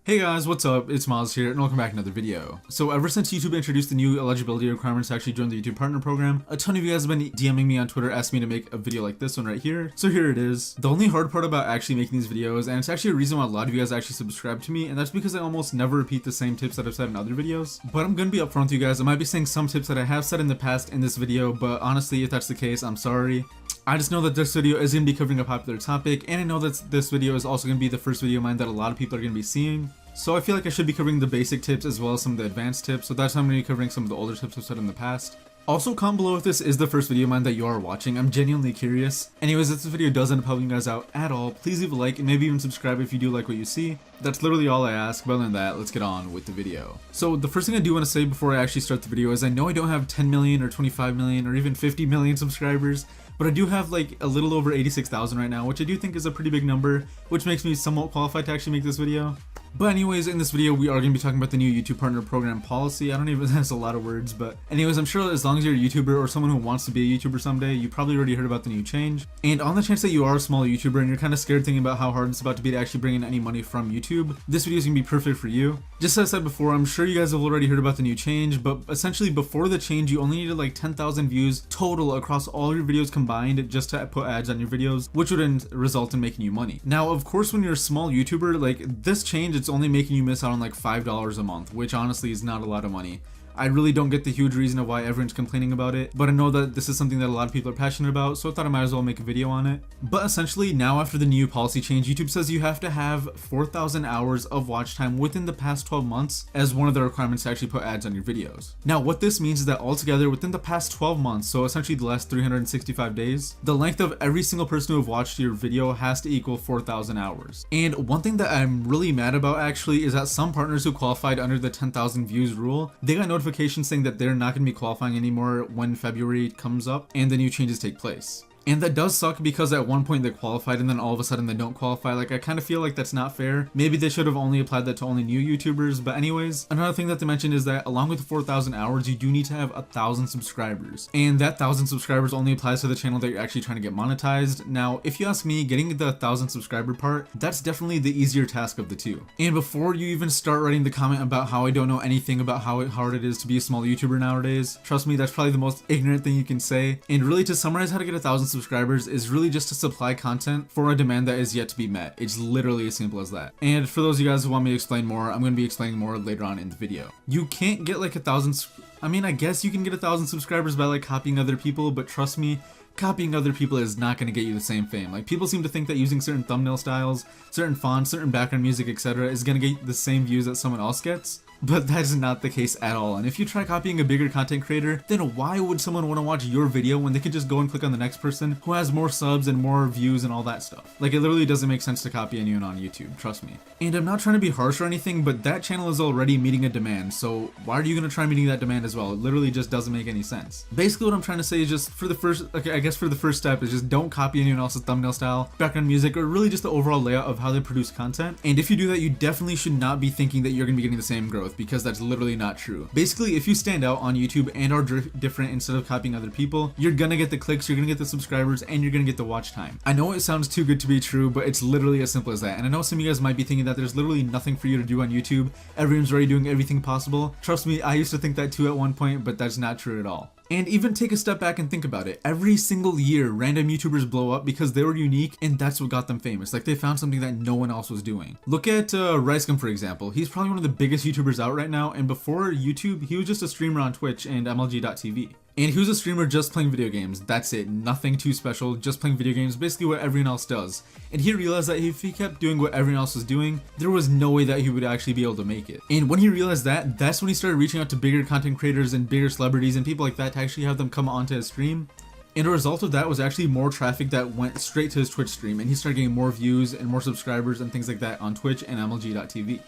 Hey guys, what's up? It's Miles here, and welcome back to another video. So ever since YouTube introduced the new eligibility requirements to actually join the YouTube Partner Program, a ton of you guys have been DMing me on Twitter asking me to make a video like this one right here. So here it is. The only hard part about actually making these videos, and it's actually a reason why a lot of you guys actually subscribe to me, and that's because I almost never repeat the same tips that I've said in other videos. But I'm gonna be upfront with you guys. I might be saying some tips that I have said in the past in this video, but honestly, if that's the case, I'm sorry. I just know that this video is going to be covering a popular topic, and I know that this video is also going to be the first video of mine that a lot of people are going to be seeing. So I feel like I should be covering the basic tips as well as some of the advanced tips, so that's how I'm going to be covering some of the older tips I've said in the past. Also, comment below if this is the first video of mine that you are watching. I'm genuinely curious. Anyways, if this video does end up helping you guys out at all, please leave a like and maybe even subscribe if you do like what you see. That's literally all I ask, but other than that, let's get on with the video. So the first thing I do want to say before I actually start the video is I know I don't have 10 million or 25 million or even 50 million subscribers, but I do have like a little over 86,000 right now, which I do think is a pretty big number, which makes me somewhat qualified to actually make this video. But anyways, in this video, we are going to be talking about the new YouTube Partner Program policy. I don't even, that's a lot of words, but anyways, I'm sure as long as you're a YouTuber or someone who wants to be a YouTuber someday, you probably already heard about the new change. And on the chance that you are a small YouTuber and you're kind of scared thinking about how hard it's about to be to actually bring in any money from YouTube, this video is going to be perfect for you. Just as I said before, I'm sure you guys have already heard about the new change, but essentially before the change, you only needed like 10,000 views total across all your videos combined just to put ads on your videos, which would result in making you money. Now, of course, when you're a small YouTuber, like this change, it's only making you miss out on like $5 a month, which honestly is not a lot of money. I really don't get the huge reason of why everyone's complaining about it, but I know that this is something that a lot of people are passionate about, so I thought I might as well make a video on it. But essentially, now after the new policy change, YouTube says you have to have 4,000 hours of watch time within the past 12 months as one of the requirements to actually put ads on your videos. Now, what this means is that altogether within the past 12 months, so essentially the last 365 days, the length of every single person who have watched your video has to equal 4,000 hours. And one thing that I'm really mad about actually is that some partners who qualified under the 10,000 views rule, they got notifications saying that they're not going to be qualifying anymore when February comes up and the new changes take place. And that does suck because at one point they qualified and then all of a sudden they don't qualify. Like, I kind of feel like that's not fair. Maybe they should have only applied that to only new YouTubers. But anyways, another thing that they mentioned is that along with the 4,000 hours, you do need to have 1,000 subscribers. And that 1,000 subscribers only applies to the channel that you're actually trying to get monetized. Now, if you ask me, getting the 1,000 subscriber part, that's definitely the easier task of the two. And before you even start writing the comment about how I don't know anything about how hard it is to be a small YouTuber nowadays, trust me, that's probably the most ignorant thing you can say. And really, to summarize how to get 1,000 subscribers is really just to supply content for a demand that is yet to be met. It's literally as simple as that. And for those of you guys who want me to explain more, I'm going to be explaining more later on in the video. You can't get like 1,000, I mean, I guess you can get 1,000 subscribers by like copying other people, but trust me, copying other people is not going to get you the same fame. Like, people seem to think that using certain thumbnail styles, certain fonts, certain background music, etc. is going to get the same views that someone else gets. But that is not the case at all. And if you try copying a bigger content creator, then why would someone want to watch your video when they could just go and click on the next person who has more subs and more views and all that stuff? Like, it literally doesn't make sense to copy anyone on YouTube, trust me. And I'm not trying to be harsh or anything, but that channel is already meeting a demand, so why are you going to try meeting that demand as well? It literally just doesn't make any sense. Basically, what I'm trying to say is just for the first, I guess for the first step is just don't copy anyone else's thumbnail style, background music, or really just the overall layout of how they produce content. And if you do that, you definitely should not be thinking that you're going to be getting the same growth, because that's literally not true. Basically, if you stand out on YouTube and are different instead of copying other people, you're gonna get the clicks, you're gonna get the subscribers, and you're gonna get the watch time. I know it sounds too good to be true, but it's literally as simple as that. And I know some of you guys might be thinking that there's literally nothing for you to do on YouTube. Everyone's already doing everything possible. Trust me, I used to think that too at one point, but that's not true at all. And even take a step back and think about it. Every single year, random YouTubers blow up because they were unique and that's what got them famous. Like, they found something that no one else was doing. Look at Ricegum, for example. He's probably one of the biggest YouTubers out right now, and before YouTube, he was just a streamer on Twitch and MLG.TV. And he was a streamer just playing video games. That's it. Nothing too special. Just playing video games. Basically what everyone else does. And he realized that if he kept doing what everyone else was doing, there was no way that he would actually be able to make it. And when he realized that, that's when he started reaching out to bigger content creators and bigger celebrities and people like that to actually have them come onto his stream. And a result of that was actually more traffic that went straight to his Twitch stream. And he started getting more views and more subscribers and things like that on Twitch and MLG.TV.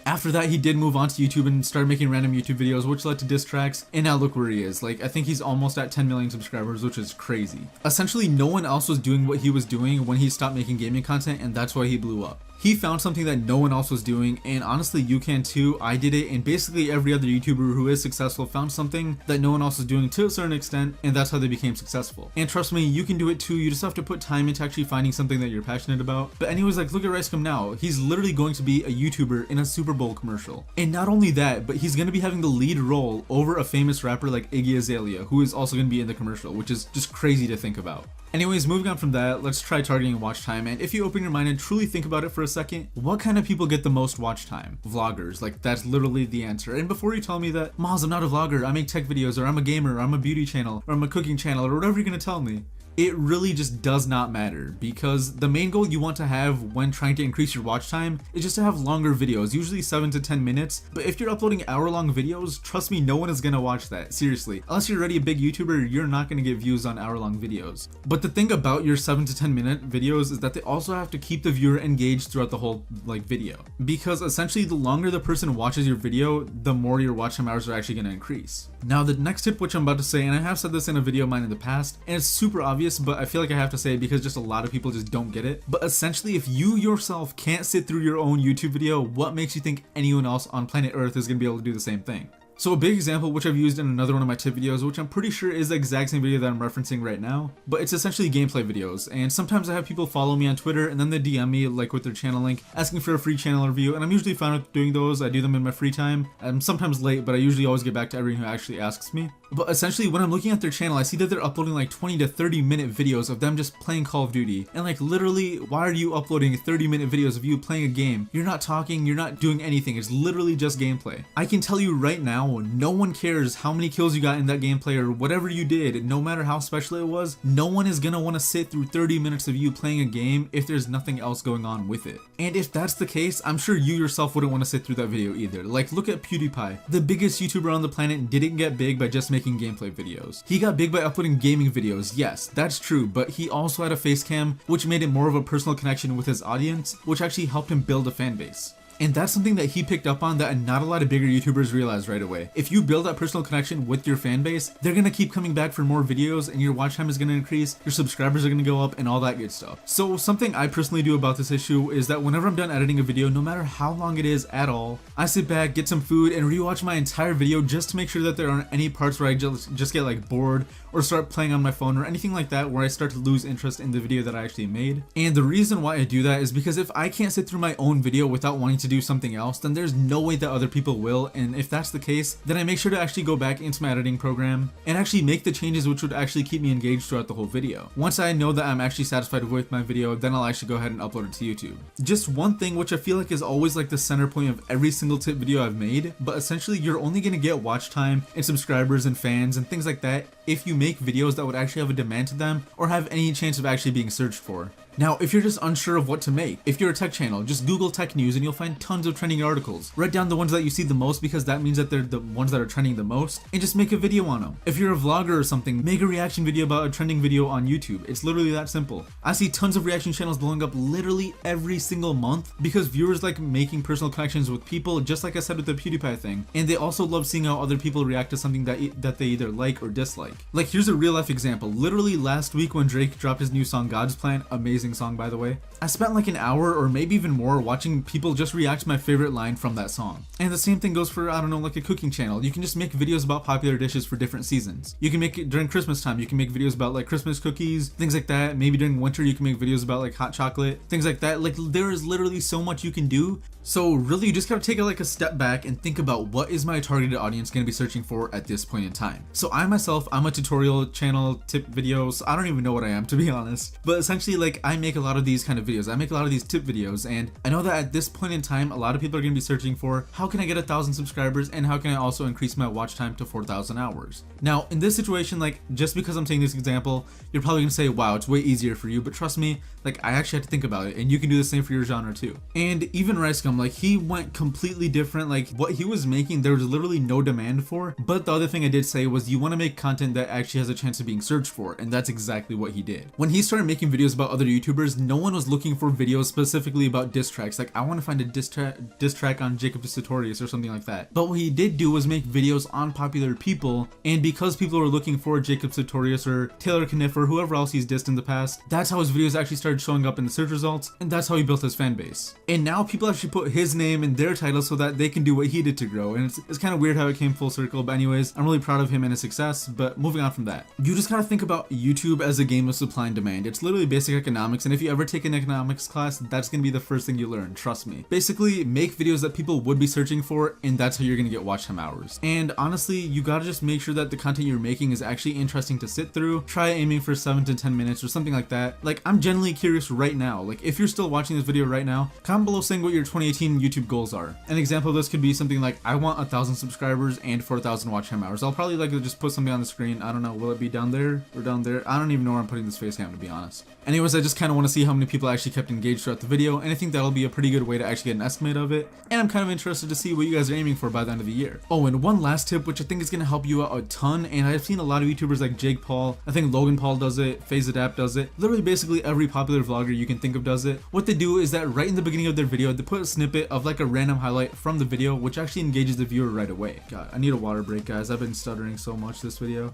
After that, he did move on to YouTube and started making random YouTube videos, which led to diss tracks, and now look where he is. Like, I think he's almost at 10 million subscribers, which is crazy. Essentially, no one else was doing what he was doing when he stopped making gaming content, and that's why he blew up. He found something that no one else was doing, and honestly you can too. I did it, and basically every other YouTuber who is successful found something that no one else was doing to a certain extent, and that's how they became successful. And trust me, you can do it too. You just have to put time into actually finding something that you're passionate about. But anyways, like look at Ricegum now. He's literally going to be a YouTuber in a Super Bowl commercial. And not only that, but he's going to be having the lead role over a famous rapper like Iggy Azalea, who is also going to be in the commercial, which is just crazy to think about. Anyways, moving on from that, let's try targeting watch time. And if you open your mind and truly think about it for a second, what kind of people get the most watch time? Vloggers. Like, that's literally the answer. And before you tell me that, Miles, I'm not a vlogger, I make tech videos, or I'm a gamer, or I'm a beauty channel, or I'm a cooking channel, or whatever you're gonna tell me, it really just does not matter, because the main goal you want to have when trying to increase your watch time is just to have longer videos, usually 7 to 10 minutes. But if you're uploading hour-long videos, trust me, no one is gonna watch that, seriously. Unless you're already a big YouTuber, you're not gonna get views on hour-long videos. But the thing about your 7 to 10 minute videos is that they also have to keep the viewer engaged throughout the whole video, because essentially the longer the person watches your video, the more your watch time hours are actually gonna increase. Now the next tip which I'm about to say, and I have said this in a video of mine in the past, and it's super obvious, but I feel like I have to say it because just a lot of people just don't get it. But essentially, if you yourself can't sit through your own YouTube video, what makes you think anyone else on planet Earth is gonna be able to do the same thing? So a big example, which I've used in another one of my tip videos, which I'm pretty sure is the exact same video that I'm referencing right now, but it's essentially gameplay videos. And sometimes I have people follow me on Twitter and then they DM me like with their channel link, asking for a free channel review, and I'm usually fine with doing those. I do them in my free time. I'm sometimes late, but I usually always get back to everyone who actually asks me. But essentially, when I'm looking at their channel, I see that they're uploading like 20 to 30 minute videos of them just playing Call of Duty. And like literally, why are you uploading 30-minute videos of you playing a game? You're not talking, you're not doing anything. It's literally just gameplay. I can tell you right now, no one cares how many kills you got in that gameplay or whatever you did, no matter how special it was. No one is gonna want to sit through 30 minutes of you playing a game if there's nothing else going on with it. And if that's the case, I'm sure you yourself wouldn't want to sit through that video either. Like, look at PewDiePie. The biggest YouTuber on the planet didn't get big by just making gameplay videos. He got big by uploading gaming videos. Yes, that's true, but he also had a face cam, which made it more of a personal connection with his audience, which actually helped him build a fan base. And that's something that he picked up on that not a lot of bigger YouTubers realize right away. If you build that personal connection with your fan base, they're gonna keep coming back for more videos, and your watch time is gonna increase, your subscribers are gonna go up, and all that good stuff. So something I personally do about this issue is that whenever I'm done editing a video, no matter how long it is at all, I sit back, get some food, and rewatch my entire video just to make sure that there aren't any parts where I just get like bored or start playing on my phone or anything like that where I start to lose interest in the video that I actually made. And the reason why I do that is because if I can't sit through my own video without wanting to do something else, then there's no way that other people will. And if that's the case, then I make sure to actually go back into my editing program and actually make the changes which would actually keep me engaged throughout the whole video. Once I know that I'm actually satisfied with my video, then I'll actually go ahead and upload it to YouTube. Just one thing which I feel like is always like the center point of every single tip video I've made, but essentially you're only gonna get watch time and subscribers and fans and things like that if you make videos that would actually have a demand to them or have any chance of actually being searched for. Now, if you're just unsure of what to make, if you're a tech channel, just Google tech news and you'll find tons of trending articles. Write down the ones that you see the most because that means that they're the ones that are trending the most, and just make a video on them. If you're a vlogger or something, make a reaction video about a trending video on YouTube. It's literally that simple. I see tons of reaction channels blowing up literally every single month because viewers like making personal connections with people, just like I said with the PewDiePie thing, and they also love seeing how other people react to something that they either like or dislike. Like, here's a real life example. Literally last week when Drake dropped his new song God's Plan, amazing song by the way, I spent like an hour or maybe even more watching people just react to my favorite line from that song. And the same thing goes for, I don't know, like a cooking channel. You can just make videos about popular dishes for different seasons. You can make it during Christmas time, you can make videos about like Christmas cookies, things like that. Maybe during winter you can make videos about like hot chocolate, things like that. Like, there is literally so much you can do. So really, you just gotta take like a step back and think about what is my targeted audience gonna be searching for at this point in time. So I myself, I'm a tutorial channel, tip videos. I don't even know what I am, to be honest. But essentially, like, I make a lot of these kind of videos. I make a lot of these tip videos, and I know that at this point in time, a lot of people are gonna be searching for how can I get 1,000 subscribers and how can I also increase my watch time to 4,000 hours. Now, in this situation, like, just because I'm saying this example, you're probably gonna say, wow, it's way easier for you, but trust me, like, I actually had to think about it, and you can do the same for your genre too. And even Ricegum, like, he went completely different. Like, what he was making, there was literally no demand for. But the other thing I did say was you want to make content that actually has a chance of being searched for, and that's exactly what he did. When he started making videos about other YouTubers YouTubers, no one was looking for videos specifically about diss tracks. Like, I want to find a diss track on Jacob Sartorius or something like that. But what he did do was make videos on popular people, and because people were looking for Jacob Sartorius or Taylor Kniff or whoever else he's dissed in the past, that's how his videos actually started showing up in the search results, and that's how he built his fan base. And now people actually put his name in their title so that they can do what he did to grow, and it's kind of weird how it came full circle. But anyways, I'm really proud of him and his success. But moving on from that, you just gotta think about YouTube as a game of supply and demand. It's literally basic economics, and if you ever take an economics class, that's gonna be the first thing you learn, trust me. Basically, make videos that people would be searching for, and that's how you're gonna get watch time hours. And honestly, you gotta just make sure that the content you're making is actually interesting to sit through. Try aiming for 7 to 10 minutes or something like that. Like, I'm genuinely curious right now, like if you're still watching this video right now, comment below saying what your 2018 YouTube goals are. An example of this could be something like, I want 1,000 subscribers and 4,000 watch time hours. I'll probably like just put something on the screen. I don't know, will it be down there or down there? I don't even know where I'm putting this face cam, to be honest. Anyways, I just kind of want to see how many people actually kept engaged throughout the video, and I think that'll be a pretty good way to actually get an estimate of it. And I'm kind of interested to see what you guys are aiming for by the end of the year. Oh, and one last tip, which I think is going to help you out a ton, and I've seen a lot of YouTubers like Jake Paul, I think Logan Paul does it, FaZe Adapt does it, literally basically every popular vlogger you can think of does it. What they do is that right in the beginning of their video, they put a snippet of like a random highlight from the video, which actually engages the viewer right away. God, I need a water break, guys. I've been stuttering so much this video.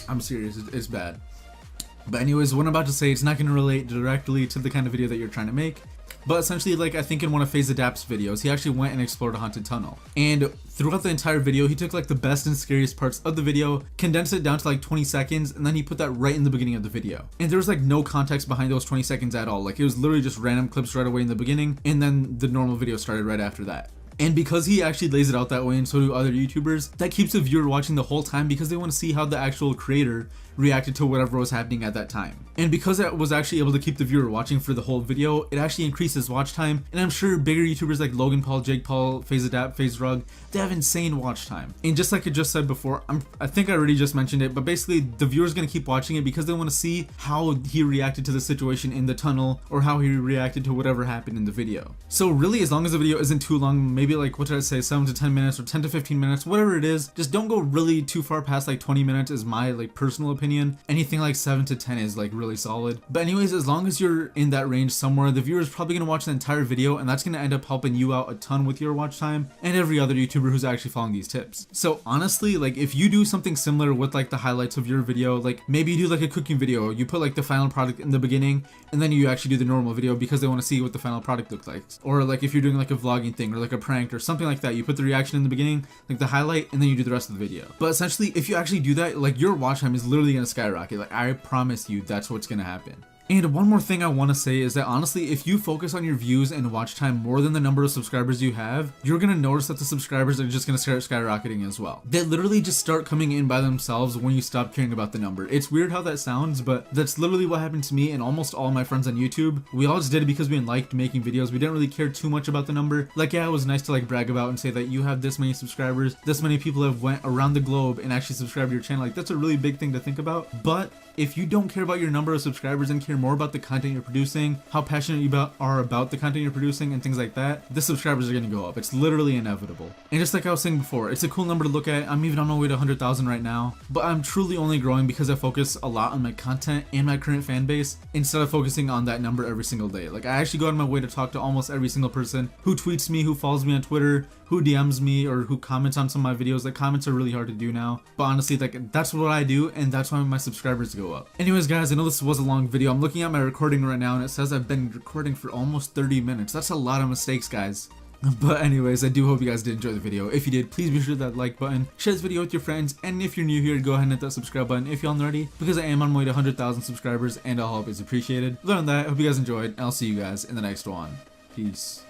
I'm serious, it's bad. But anyways, what I'm about to say, it's not going to relate directly to the kind of video that you're trying to make. But essentially, like, I think in one of FaZe Adapt's videos, he actually went and explored a haunted tunnel. And throughout the entire video, he took like the best and scariest parts of the video, condensed it down to like 20 seconds, and then he put that right in the beginning of the video. And there was like no context behind those 20 seconds at all. Like, it was literally just random clips right away in the beginning, and then the normal video started right after that. And because he actually lays it out that way, and so do other YouTubers, that keeps the viewer watching the whole time because they want to see how the actual creator reacted to whatever was happening at that time. And because it was actually able to keep the viewer watching for the whole video, it actually increases watch time. And I'm sure bigger YouTubers like Logan Paul, Jake Paul, FaZe Adapt, FaZe Rug, they have insane watch time. And just like I just said before, I think I already just mentioned it, but basically the viewer's gonna keep watching it because they want to see how he reacted to the situation in the tunnel, or how he reacted to whatever happened in the video. So really, as long as the video isn't too long, maybe like, what did I say, 7 to 10 minutes or 10 to 15 minutes, whatever it is, just don't go really too far past like 20 minutes is my like personal opinion. Anything like 7 to 10 is like really solid. But anyways, as long as you're in that range somewhere, the viewer is probably gonna watch the entire video, and that's gonna end up helping you out a ton with your watch time and every other YouTuber who's actually following these tips. So honestly, like if you do something similar with like the highlights of your video, like maybe you do like a cooking video, you put like the final product in the beginning, and then you actually do the normal video because they want to see what the final product looks like. Or like if you're doing like a vlogging thing or like a prank or something like that, you put the reaction in the beginning, like the highlight, and then you do the rest of the video. But essentially, if you actually do that, like your watch time is literally gonna skyrocket. Like, I promise you, that's what's gonna happen. And one more thing I want to say is that honestly, if you focus on your views and watch time more than the number of subscribers you have, you're going to notice that the subscribers are just going to start skyrocketing as well. They literally just start coming in by themselves when you stop caring about the number. It's weird how that sounds, but that's literally what happened to me and almost all my friends on YouTube. We all just did it because we liked making videos. We didn't really care too much about the number. Like, yeah, it was nice to like brag about and say that you have this many subscribers, this many people have went around the globe and actually subscribed to your channel. Like, that's a really big thing to think about. But if you don't care about your number of subscribers and care more about the content you're producing, how passionate you are about the content you're producing and things like that, the subscribers are going to go up. It's literally inevitable. And just like I was saying before, it's a cool number to look at. I'm even on my way to 100,000 right now, but I'm truly only growing because I focus a lot on my content and my current fan base instead of focusing on that number every single day. Like, I actually go out of my way to talk to almost every single person who tweets me, who follows me on Twitter, who DMs me, or who comments on some of my videos. Like, comments are really hard to do now, but honestly, like, that's what I do, and that's why my subscribers go up. Anyways, guys, I know this was a long video. I'm looking at my recording right now, and it says I've been recording for almost 30 minutes. That's a lot of mistakes, guys. But anyways, I do hope you guys did enjoy the video. If you did, please be sure to hit that like button, share this video with your friends, and if you're new here, go ahead and hit that subscribe button if you aren't already, because I am on my way to 100,000 subscribers, and all help is appreciated. Other than that, I hope you guys enjoyed, and I'll see you guys in the next one. Peace.